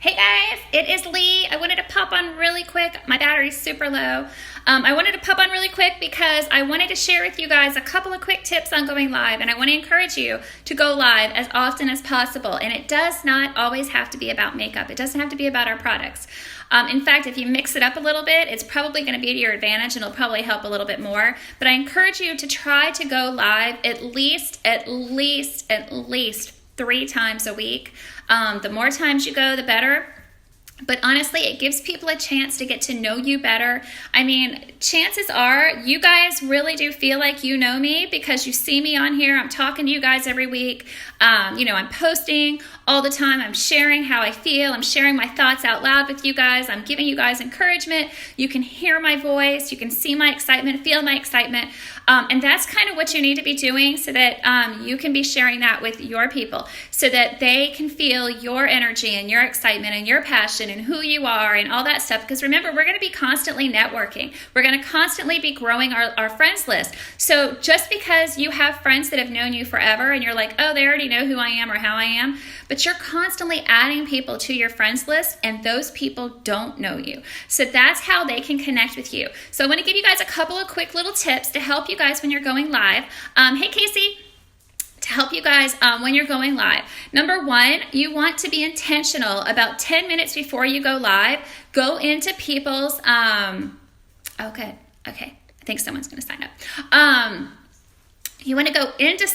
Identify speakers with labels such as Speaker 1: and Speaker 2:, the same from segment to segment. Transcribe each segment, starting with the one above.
Speaker 1: Hey guys, it is Lee. I wanted to pop on really quick. My battery's super low. I wanted to pop on really quick because I wanted to share with you guys a couple of quick tips on going live, and I want to encourage you to go live as often as possible. And it does not always have to be about makeup. It doesn't have to be about our products. In fact, if you mix it up a little bit, it's probably going to be to your advantage and it'll probably help a little bit more. But I encourage you to try to go live at least 3 times a week. The more times you go, the better. But honestly, it gives people a chance to get to know you better. I mean, chances are you guys really do feel like you know me because you see me on here. I'm talking to you guys every week. I'm posting all the time. I'm sharing how I feel. I'm sharing my thoughts out loud with you guys. I'm giving you guys encouragement. You can hear my voice. You can see my excitement, feel my excitement. And that's kind of what you need to be doing so that you can be sharing that with your people so that they can feel your energy and your excitement and your passion and who you are and all that stuff. Because remember, we're going to be constantly networking. We're going to constantly be growing our friends list. So just because you have friends that have known you forever and you're like, oh, they already know who I am or how I am, but you're constantly adding people to your friends list and those people don't know you. So that's how they can connect with you. So I want to give you guys a couple of quick little tips to help you guys when you're going live. Hey, Casey. To help you guys when you're going live. Number one, you want to be intentional. About 10 minutes before you go live, go into people's, okay, I think someone's going to sign up. You want to go into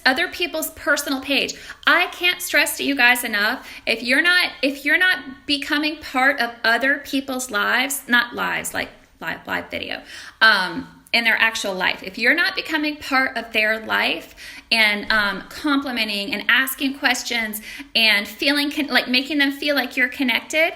Speaker 1: other people's personal page. I can't stress to you guys enough, if you're not becoming part of other people's lives, not lives like live video, in their actual life. If you're not becoming part of their life and complimenting and asking questions and feeling like making them feel like you're connected,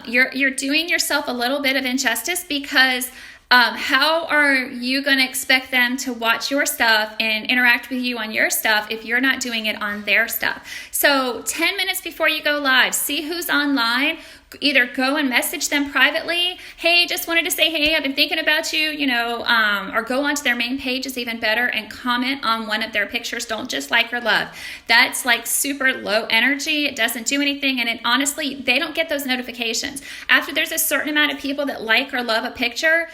Speaker 1: you're doing yourself a little bit of injustice because how are you going to expect them to watch your stuff and interact with you on your stuff if you're not doing it on their stuff? So 10 minutes before you go live, see who's online. Either go and message them privately. Hey, just wanted to say, hey, I've been thinking about you, or go onto their main page is even better and comment on one of their pictures. Don't just like or love. That's like super low energy. It doesn't do anything. And honestly, they don't get those notifications. After there's a certain amount of people that like or love a picture,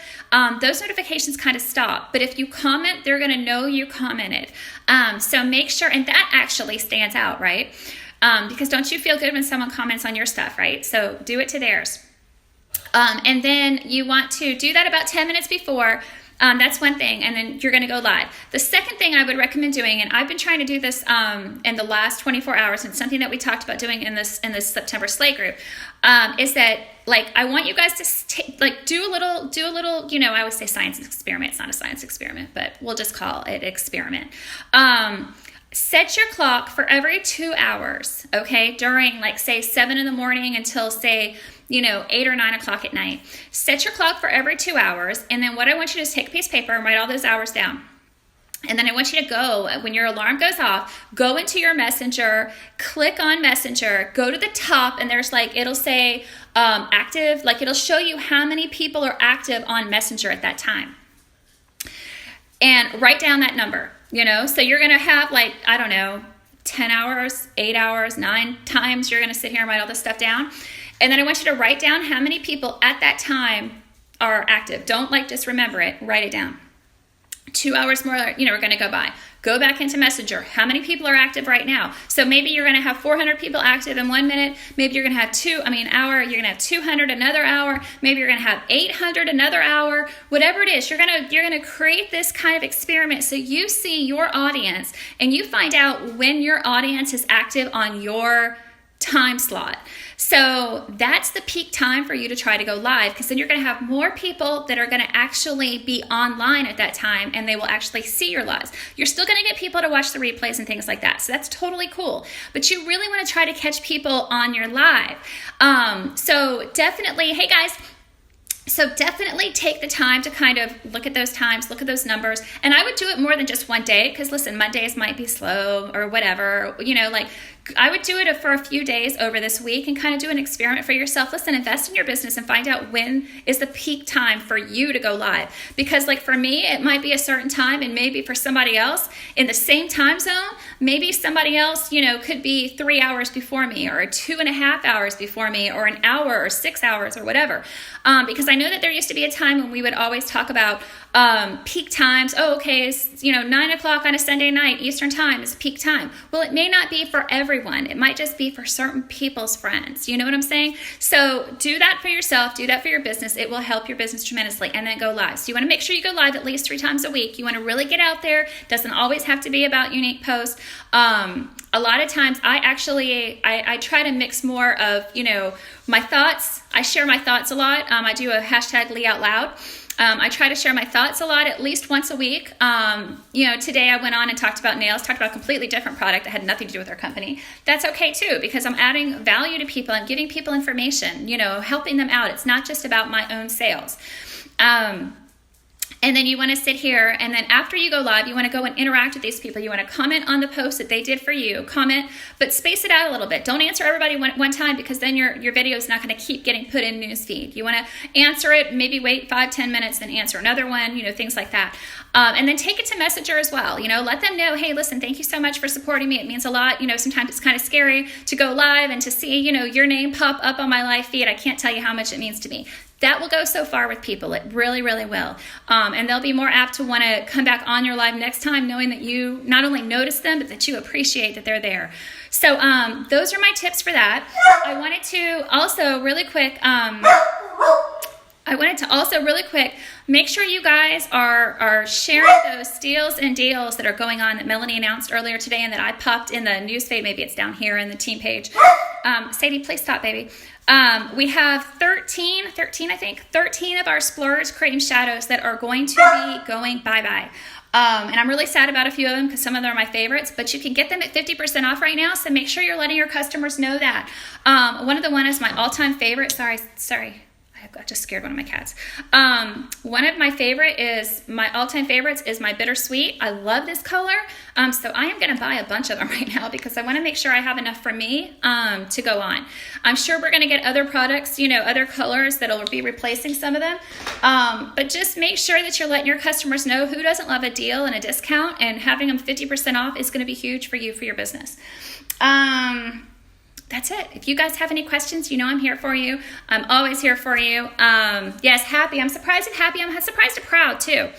Speaker 1: those notifications kind of stop. But if you comment, they're going to know you commented. So make sure, and that actually stands out, right? Because don't you feel good when someone comments on your stuff, right? So do it to theirs. And then you want to do that about 10 minutes before. That's one thing, and then you're going to go live. The second thing I would recommend doing, and I've been trying to do this in the last 24 hours, and something that we talked about doing in this September Slay group, is that I want you guys to do a little. I always say science experiment. It's not a science experiment, but we'll just call it experiment. Set your clock for every 2 hours, okay? During, say, 7 in the morning until, say, 8 or 9 o'clock at night. Set your clock for every 2 hours, and then what I want you to do is take a piece of paper and write all those hours down. And then I want you to go, when your alarm goes off, go into your Messenger, click on Messenger, go to the top, and there's it'll say active, it'll show you how many people are active on Messenger at that time. And write down that number. So you're going to have 10 hours, 8 hours, 9 times you're going to sit here and write all this stuff down. And then I want you to write down how many people at that time are active. Don't just remember it, write it down. 2 hours more, are going to go by. Go back into Messenger. How many people are active right now? So maybe you're going to have 400 people active in 1 minute. Maybe you're going to have hour. You're going to have 200 another hour. Maybe you're going to have 800 another hour. Whatever it is, you're going to create this kind of experiment so you see your audience and you find out when your audience is active on your time slot. So that's the peak time for you to try to go live, because then you're going to have more people that are going to actually be online at that time and they will actually see your lives. You're still going to get people to watch the replays and things like that. So that's totally cool. But you really want to try to catch people on your live. So definitely, hey guys, so definitely take the time to kind of look at those times, look at those numbers. And I would do it more than just one day because, listen, Mondays might be slow or whatever. I would do it for a few days over this week and kind of do an experiment for yourself. Listen, invest in your business and find out when is the peak time for you to go live. Because like for me, it might be a certain time, and maybe for somebody else in the same time zone, maybe somebody else, could be 3 hours before me, or 2.5 hours before me, or an hour or 6 hours or whatever. Because I know that there used to be a time when we would always talk about peak times. Oh, okay, it's 9 o'clock on a Sunday night, Eastern time is peak time. Well, it may not be for everyone. It might just be for certain people's friends. You know what I'm saying? So do that for yourself. Do that for your business. It will help your business tremendously. And then go live. So you want to make sure you go live at least 3 times a week. You want to really get out there. Doesn't always have to be about unique posts. A lot of times I try to mix more of, my thoughts. I share my thoughts a lot. I do a hashtag Lee Out Loud. I try to share my thoughts a lot, at least once a week. Today I went on and talked about nails, talked about a completely different product that had nothing to do with our company. That's okay too, because I'm adding value to people. I'm giving people information, helping them out. It's not just about my own sales. And then you want to sit here, and then after you go live, you want to go and interact with these people. You want to comment on the post that they did for you. Comment, but space it out a little bit. Don't answer everybody one time, because then your video is not going to keep getting put in newsfeed. You want to answer it, maybe wait 5-10 minutes, then answer another one, things like that. And then take it to Messenger as well. Let them know, hey, listen, thank you so much for supporting me. It means a lot. Sometimes it's kind of scary to go live and to see, your name pop up on my live feed. I can't tell you how much it means to me. That will go so far with people. It really, really will. And they'll be more apt to want to come back on your live next time, knowing that you not only notice them, but that you appreciate that they're there. So those are my tips for that. I wanted to also really quick, make sure you guys are sharing those steals and deals that are going on that Melanie announced earlier today and that I popped in the newsfeed. Maybe it's down here in the team page. Sadie, please stop, baby. We have 13 of our Splurge Creating Shadows that are going to be going bye-bye. And I'm really sad about a few of them because some of them are my favorites, but you can get them at 50% off right now. So make sure you're letting your customers know that. One of the one is my all-time favorite. Sorry. I just scared one of my cats. One of my all-time favorites is my Bittersweet. I love this color. So I am going to buy a bunch of them right now because I want to make sure I have enough for me to go on. I'm sure we're going to get other products, other colors that'll be replacing some of them. But just make sure that you're letting your customers know who doesn't love a deal and a discount, and having them 50% off is going to be huge for you, for your business. That's it. If you guys have any questions, I'm here for you. I'm always here for you. Yes, Happy. I'm surprised at Happy. I'm surprised at Proud too.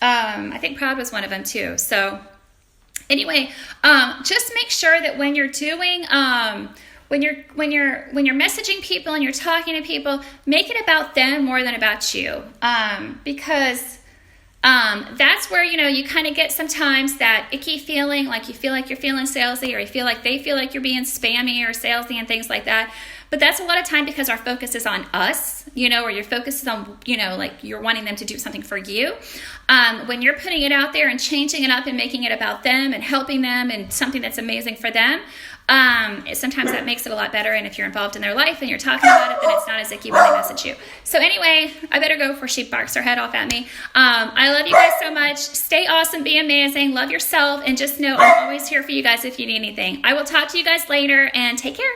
Speaker 1: I think Proud was one of them too. So anyway, just make sure that when you're doing, when you're messaging people and you're talking to people, make it about them more than about you. Because that's where, you kind of get sometimes that icky feeling, like you feel like you're feeling salesy, or you feel like they feel like you're being spammy or salesy and things like that. But that's a lot of time because our focus is on us, or your focus is on, like you're wanting them to do something for you. When you're putting it out there and changing it up and making it about them and helping them and something that's amazing for them, sometimes that makes it a lot better. And if you're involved in their life and you're talking about it, then it's not as icky when they message you. So anyway, I better go before she barks her head off at me. I love you guys so much. Stay awesome, be amazing, love yourself, and just know I'm always here for you guys if you need anything. I will talk to you guys later, and take care.